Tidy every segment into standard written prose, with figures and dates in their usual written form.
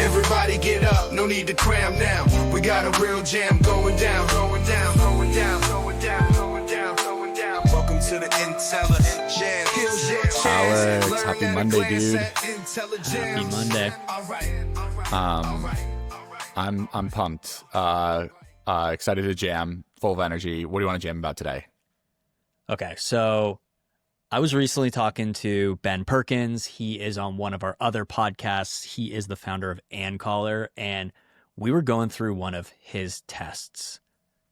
Everybody get up, no need to cram now. We got a real jam going down, going down, going down, going down, going down, going down. Welcome to the IntelliJAMS. Alex, happy Monday, dude. Happy Monday. I'm pumped. Excited to jam, full of energy. What do you want to jam about today? Okay, so I was recently talking to Ben Perkins. He is on one of our other podcasts. He is the founder of AnCaller, and we were going through one of his tests,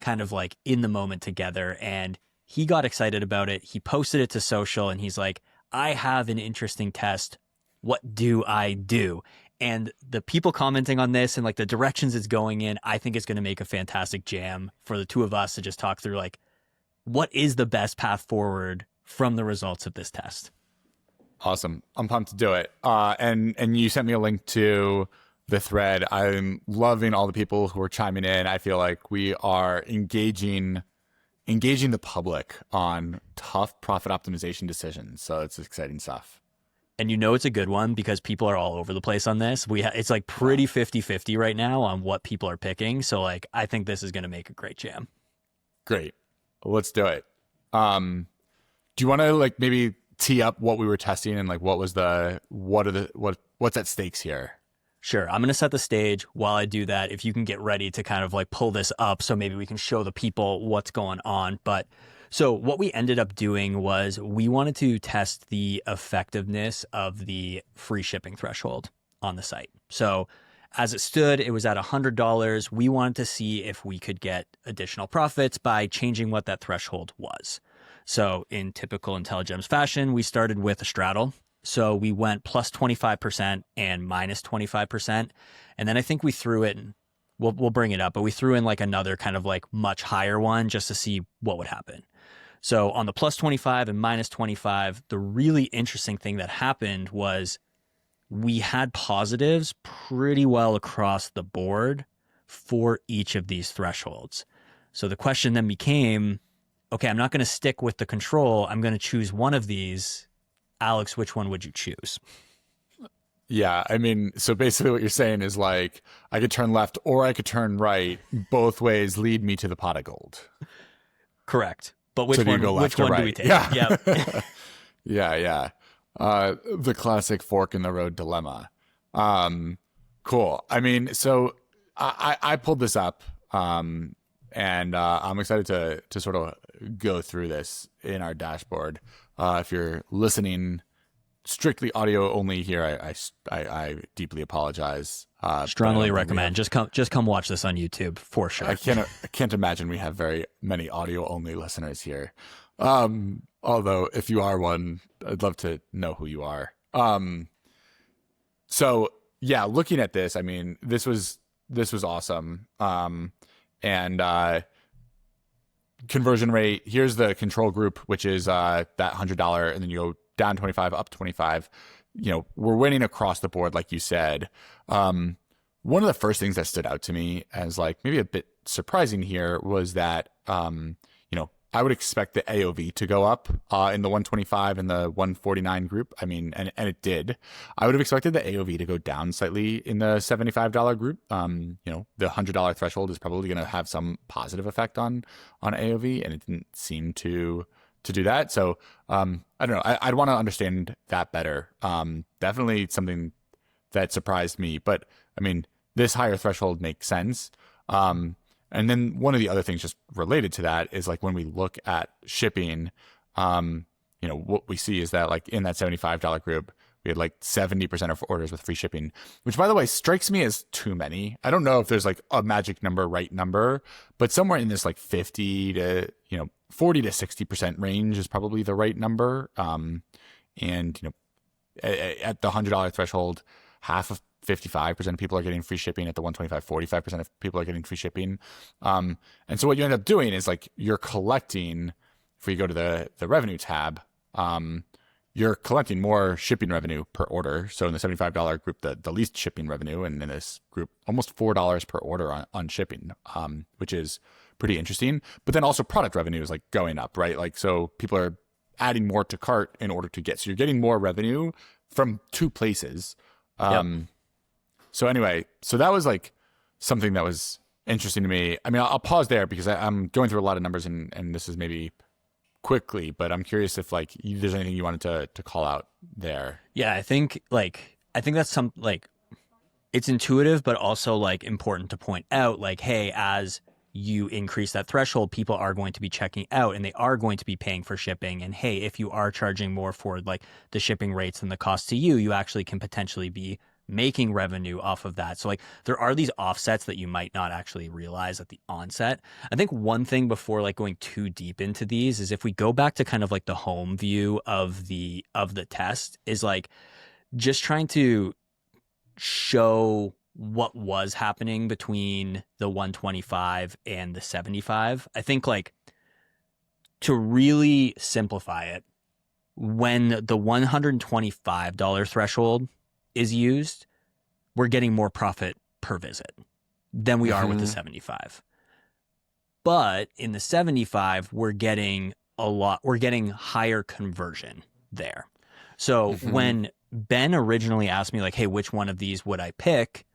kind of like in the moment together, and he got excited about it. He posted it to social, and he's like, I have an interesting test. What do I do? And the people commenting on this and like the directions it's going in, I think it's going to make a fantastic jam for the two of us to just talk through like, what is the best path forward from the results of this test? Awesome. I'm pumped to do it. And you sent me a link to the thread. I'm loving all the people who are chiming in. I feel like we are engaging the public on tough profit optimization decisions. So it's exciting stuff. And you know it's a good one because people are all over the place on this. It's like pretty 50-50 right now on what people are picking. So like I think this is going to make a great jam. Great. Let's do it. Do you want to like maybe tee up what we were testing and like what's at stakes here? Sure. I'm going to set the stage while I do that. If you can get ready to kind of like pull this up so maybe we can show the people what's going on. But so what we ended up doing was we wanted to test the effectiveness of the free shipping threshold on the site. So as it stood, it was at $100. We wanted to see if we could get additional profits by changing what that threshold was. So in typical IntelliJAMS fashion, we started with a straddle. So we went plus 25% and minus 25%. And then I think we threw it, we'll bring it up, but we threw in like another kind of like much higher one just to see what would happen. So on the plus 25 and minus 25, the really interesting thing that happened was we had positives pretty well across the board for each of these thresholds. So the question then became, okay, I'm not going to stick with the control. I'm going to choose one of these. Alex, which one would you choose? Yeah, I mean, so basically what you're saying is like, I could turn left or I could turn right. Both ways lead me to the pot of gold. Correct. But which one do we take? Yeah. Yeah. The classic fork in the road dilemma. Cool. I mean, so I pulled this up, and I'm excited to sort of go through this in our dashboard. If you're listening strictly audio only here, I deeply apologize. Strongly recommend. Just come watch this on YouTube for sure. I can't imagine we have very many audio only listeners here. Although if you are one, I'd love to know who you are. So yeah, looking at this, I mean, this was awesome. And conversion rate, here's the control group, which is that $100, and then you go down 25, up 25. You know, we're winning across the board, like you said. One of the first things that stood out to me as like maybe a bit surprising here was that, I would expect the AOV to go up in the 125 and the 149 group. I mean, and it did. I would have expected the AOV to go down slightly in the $75 group. The $100 threshold is probably going to have some positive effect on AOV, and it didn't seem to do that. So I don't know. I'd want to understand that better. Definitely something that surprised me. But I mean, this higher threshold makes sense. And then one of the other things just related to that is like when we look at shipping, what we see is that like in that $75 group, we had like 70% of orders with free shipping, which by the way strikes me as too many. I don't know if there's like a magic number, right number, but somewhere in this like 40 to 60% range is probably the right number. At the $100 threshold, half of 55% of people are getting free shipping. At the 125, 45% of people are getting free shipping. And so what you end up doing is like you're collecting, if we go to the revenue tab, you're collecting more shipping revenue per order. So in the $75 group, the least shipping revenue, and in this group, almost $4 per order on shipping, which is pretty interesting. But then also product revenue is like going up, right? Like, so people are adding more to cart in order to get, so you're getting more revenue from two places. Yep. So anyway, so that was like something that was interesting to me. I mean, I'll pause there because I'm going through a lot of numbers and this is maybe quickly, but I'm curious if like there's anything you wanted to call out there. Yeah, I think that's some like it's intuitive, but also like important to point out like, hey, as you increase that threshold, people are going to be checking out and they are going to be paying for shipping. And hey, if you are charging more for like the shipping rates than the cost to you, you actually can potentially be making revenue off of that. So like there are these offsets that you might not actually realize at the onset. I think one thing before like going too deep into these is if we go back to kind of like the home view of the test is like just trying to show what was happening between the 125 and the 75. I think like to really simplify it, when the $125 threshold is used, we're getting more profit per visit than we are with the 75. But in the 75, we're getting higher conversion there. So when Ben originally asked me like, hey, which one of these would I pick?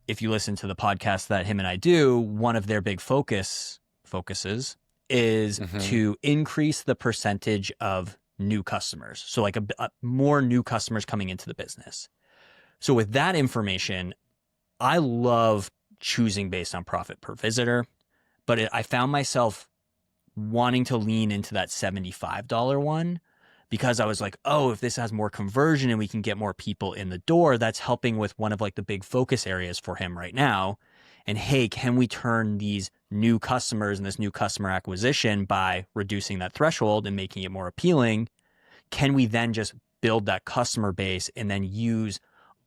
If you listen to the podcast that him and I do, one of their big focuses is to increase the percentage of new customers. So like a more new customers coming into the business. So with that information, I love choosing based on profit per visitor, but I found myself wanting to lean into that $75 one because I was like, oh, if this has more conversion and we can get more people in the door, that's helping with one of like the big focus areas for him right now. And hey, can we turn these new customers and this new customer acquisition by reducing that threshold and making it more appealing? Can we then just build that customer base and then use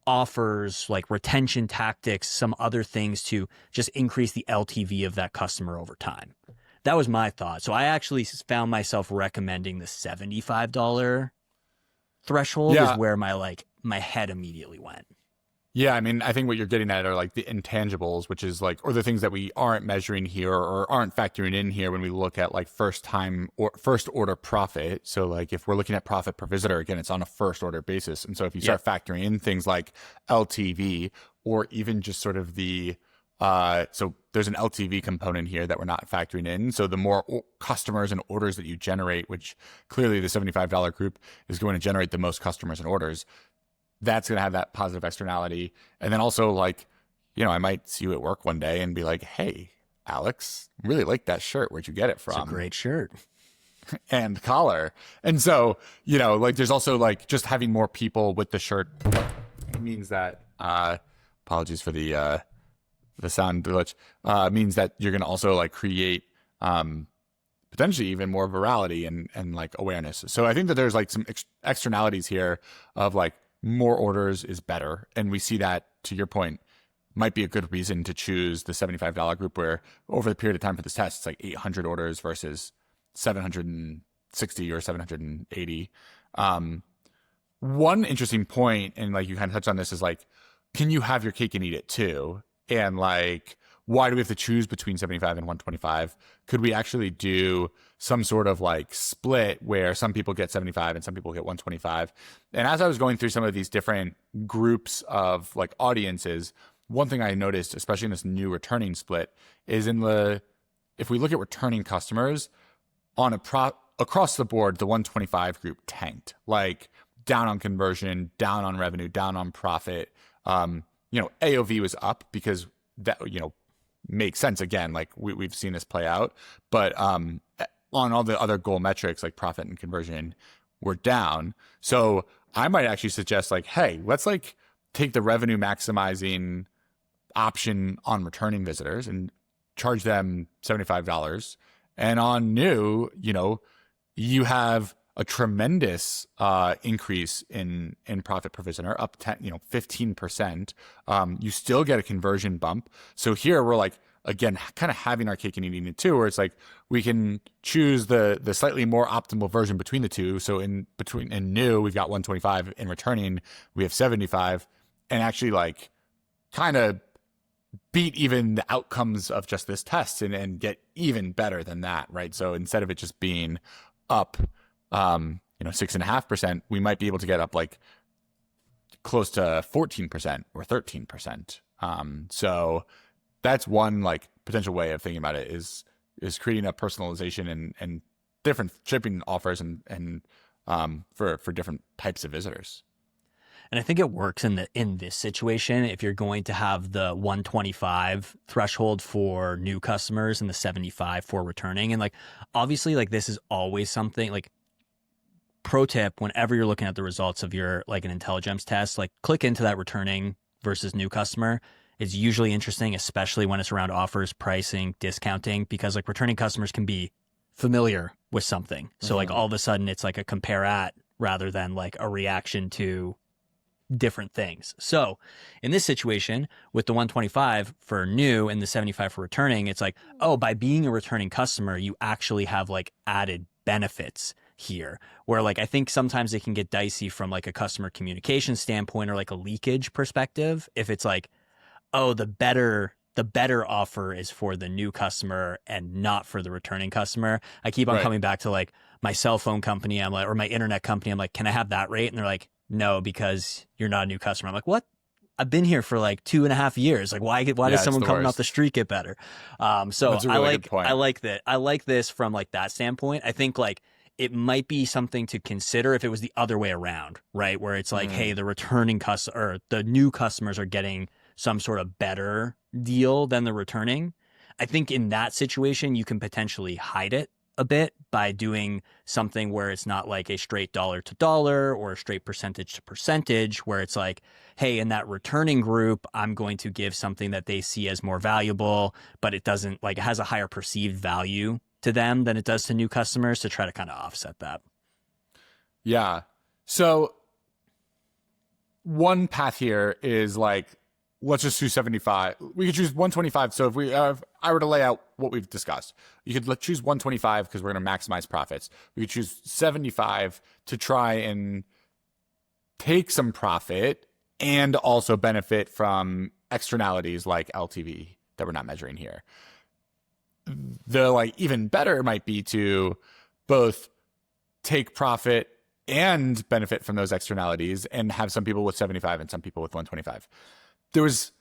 offers like retention tactics, some other things to just increase the LTV of that customer over time? That was my thought. So I actually found myself recommending the $75 threshold is where my head immediately went. Yeah, I mean, I think what you're getting at are like the intangibles, which is like, or the things that we aren't measuring here or aren't factoring in here when we look at like first order profit. So like if we're looking at profit per visitor, again, it's on a first order basis. And so if you start factoring in things like LTV or even just sort of so there's an LTV component here that we're not factoring in. So the more customers and orders that you generate, which clearly the $75 group is going to generate the most customers and orders, that's going to have that positive externality. And then also like, I might see you at work one day and be like, hey, Alex, really like that shirt. Where'd you get it from? It's a great shirt. And collar. And so, like there's also like just having more people with the shirt means that, apologies for the sound glitch, means that you're going to also like create, potentially even more virality and like awareness. So I think that there's like some externalities here of like, more orders is better. And we see that, to your point, might be a good reason to choose the $75 group where over the period of time for this test, it's like 800 orders versus 760 or 780. One interesting point, and like you kind of touched on this, is like, can you have your cake and eat it too? And like, why do we have to choose between 75 and 125? Could we actually do some sort of like split where some people get 75 and some people get 125? And as I was going through some of these different groups of like audiences, one thing I noticed, especially in this new returning split, is if we look at returning customers on across the board, the 125 group tanked, like down on conversion, down on revenue, down on profit. AOV was up because that, makes sense. Again, like we've seen this play out, but on all the other goal metrics like profit and conversion were down. So I might actually suggest like, hey, let's like take the revenue maximizing option on returning visitors and charge them $75. And on new, you have a tremendous increase in profit per visitor, up 15%. You still get a conversion bump. So here we're like, again, kind of having our cake and eating it too, where it's like we can choose the slightly more optimal version between the two. So in new, we've got 125. In returning, we have 75, and actually like kind of beat even the outcomes of just this test and get even better than that, right? So instead of it just being up 6.5%, we might be able to get up like close to 14% or 13%. So that's one like potential way of thinking about it is creating a personalization and different shipping offers and for different types of visitors. And I think it works in this situation if you're going to have the 125 threshold for new customers and the 75 for returning. And like obviously like this is always something like pro tip whenever you're looking at the results of your like an IntelliJAMS test, like click into that returning versus new customer. It's usually interesting, especially when it's around offers, pricing, discounting, because like returning customers can be familiar with something. So like all of a sudden it's like a compare at rather than like a reaction to different things. So in this situation with the 125 for new and the 75 for returning, it's like, oh, by being a returning customer, you actually have like added benefits here where like I think sometimes it can get dicey from like a customer communication standpoint or like a leakage perspective. If it's like, oh, the better offer is for the new customer and not for the returning customer. I keep on coming back to like my cell phone company. I'm like, or my internet company. I'm like, can I have that rate? And they're like, no, because you're not a new customer. I'm like, what? I've been here for like 2.5 years. Like, why does someone coming off the street get better? So That's a really good point. I like that. I like this from like that standpoint. I think like it might be something to consider if it was the other way around, right? Where it's like, hey, the returning customer or the new customers are getting some sort of better deal than the returning. I think in that situation, you can potentially hide it a bit by doing something where it's not like a straight dollar to dollar or a straight percentage to percentage, where it's like, hey, in that returning group, I'm going to give something that they see as more valuable, but it doesn't like it has a higher perceived value to them than it does to new customers to try to kind of offset that. Yeah. So one path here is like, let's just do 75. We could choose 125. So if I were to lay out what we've discussed, you could choose 125 because we're going to maximize profits. We could choose 75 to try and take some profit and also benefit from externalities like LTV that we're not measuring here. The like even better might be to both take profit and benefit from those externalities and have some people with 75 and some people with 125. There was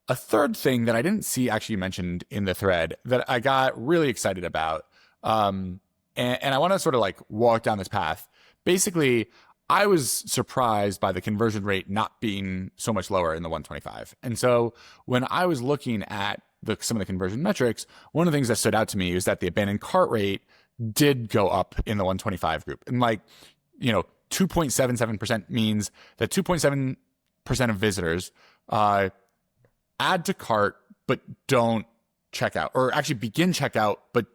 a third thing that I didn't see actually mentioned in the thread that I got really excited about. And I want to sort of like walk down this path. Basically, I was surprised by the conversion rate not being so much lower in the 125. And so when I was looking at some of the conversion metrics, one of the things that stood out to me is that the abandoned cart rate did go up in the 125 group. And like, 2.77% means that 2.7% of visitors add to cart but don't check out, or actually begin checkout but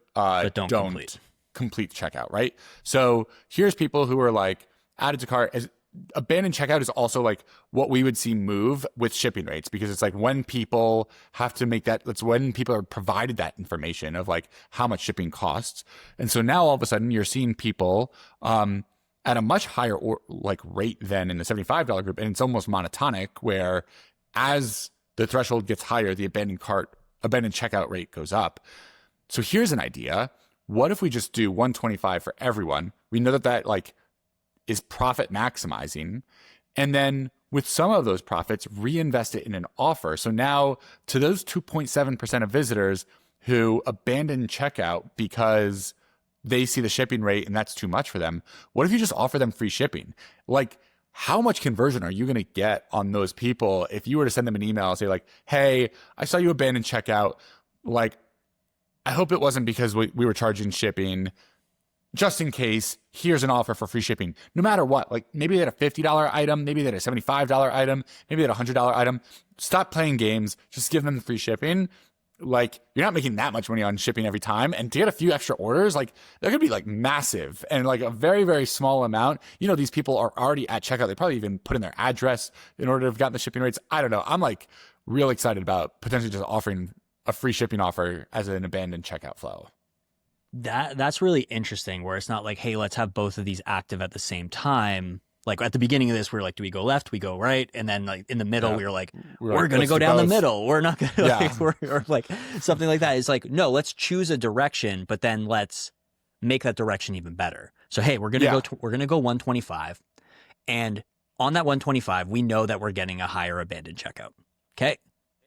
don't complete checkout, right? So here's people who are like added to cart. As abandoned checkout is also like what we would see move with shipping rates, because it's like when people have to make that, that's when people are provided that information of like how much shipping costs. And so now all of a sudden you're seeing people at a much higher rate than in the $75 group. And it's almost monotonic, where as the threshold gets higher, the abandoned checkout rate goes up. So here's an idea. What if we just do 125 for everyone? We know that like is profit maximizing. And then with some of those profits, reinvest it in an offer. So now to those 2.7% of visitors who abandon checkout because they see the shipping rate and that's too much for them, what if you just offer them free shipping? Like, how much conversion are you going to get on those people if you were to send them an email and say like, hey, I saw you abandon checkout. Like, I hope it wasn't because we were charging shipping. Just in case, here's an offer for free shipping. No matter what, like maybe they had a $50 item, maybe they had a $75 item, maybe they had a $100 item. Stop playing games. Just give them the free shipping. Like, you're not making that much money on shipping every time. And to get a few extra orders, like they're going to be like massive and like a very, very small amount. These people are already at checkout. They probably even put in their address in order to have gotten the shipping rates. I don't know. I'm like real excited about potentially just offering a free shipping offer as an abandoned checkout flow. That's really interesting, where it's not like, hey, let's have both of these active at the same time. Like at the beginning of this, we were like, do we go left? We go right? And then like in the middle, we were like, we're going to go down the middle. We're not going to or like something like that. It's like, no, let's choose a direction, but then let's make that direction even better. So, hey, we're going to go 125. And on that 125, we know that we're getting a higher abandoned checkout. Okay.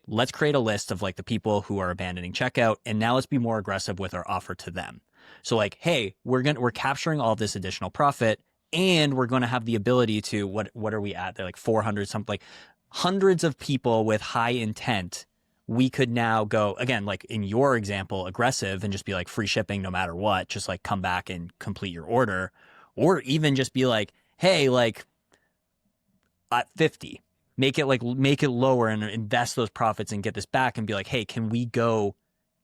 Let's create a list of like the people who are abandoning checkout. And now let's be more aggressive with our offer to them. So like, hey, we're capturing all this additional profit, and we're going to have the ability to, what are we at? They're like 400 something, like hundreds of people with high intent. We could now go, again, like in your example, aggressive and just be like free shipping no matter what, just like come back and complete your order. Or even just be like, hey, like at 50, make it lower and invest those profits and get this back, and be like, hey, can we go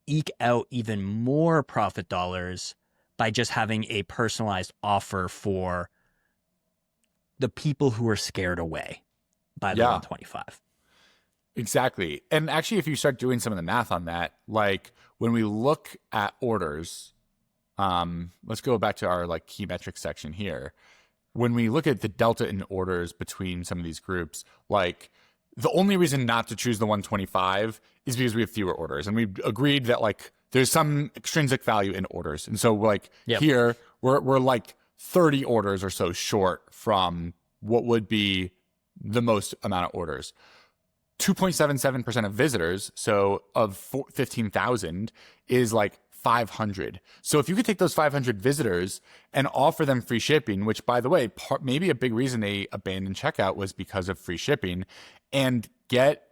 eke out even more profit dollars by just having a personalized offer for the people who are scared away by the 125. Exactly. And actually, if you start doing some of the math on that, like when we look at orders, let's go back to our like key metrics section here. When we look at the delta in orders between some of these groups, like the only reason not to choose the 125 is because we have fewer orders. And we've agreed that like there's some extrinsic value in orders. And so like here, we're like 30 orders or so short from what would be the most amount of orders. 2.77% of visitors, so of 15,000, is like 500. So if you could take those 500 visitors and offer them free shipping, which by the way, maybe a big reason they abandoned checkout was because of free shipping, and get,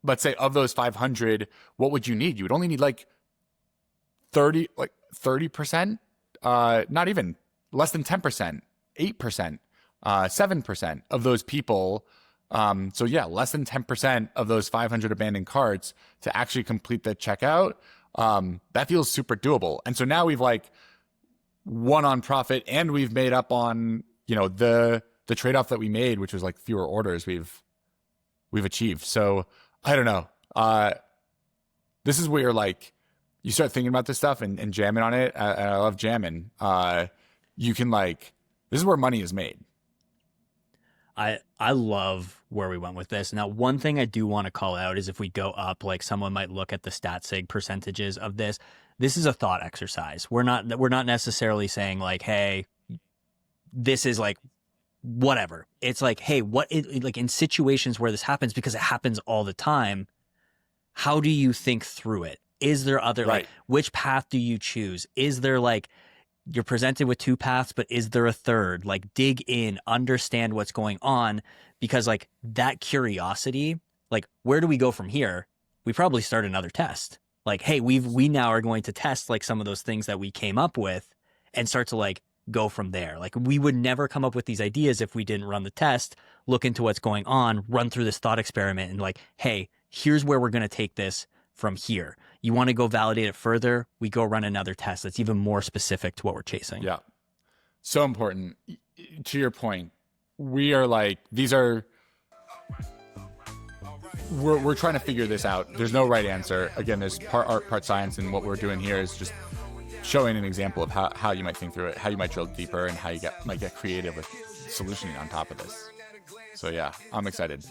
let's say of those 500, what would you need? You would only need like 30%, not even, less than 10%, 8%, 7% of those people. So yeah, less than 10% of those 500 abandoned carts to actually complete the checkout. That feels super doable. And so now we've like won on profit, and we've made up on, the trade-off that we made, which was like fewer orders, we've achieved. So I don't know. This is where like you start thinking about this stuff and jamming on it. And I love jamming. You can like, this is where money is made. I love where we went with this. Now, one thing I do want to call out is if we go up, like someone might look at the StatSig percentages of this. This is a thought exercise. We're not necessarily saying like, hey, this is like whatever. It's like, hey, like in situations where this happens, because it happens all the time, how do you think through it? Is there other, like, which path do you choose? Is there like, you're presented with two paths, but is there a third? Like dig in, understand what's going on, because like that curiosity, like where do we go from here? We probably start another test. Like, hey, we now are going to test like some of those things that we came up with and start to like go from there. Like we would never come up with these ideas if we didn't run the test, look into what's going on, run through this thought experiment and like, hey, here's where we're going to take this from here. You want to go validate it further? We go run another test that's even more specific to what we're chasing. Yeah. So important. To your point, we are like, we're trying to figure this out. There's no right answer. Again, there's part art, part science, and what we're doing here is just showing an example of how you might think through it, how you might drill deeper, and how you might get creative with solutioning on top of this. So yeah, I'm excited.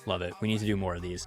Love it. We need to do more of these.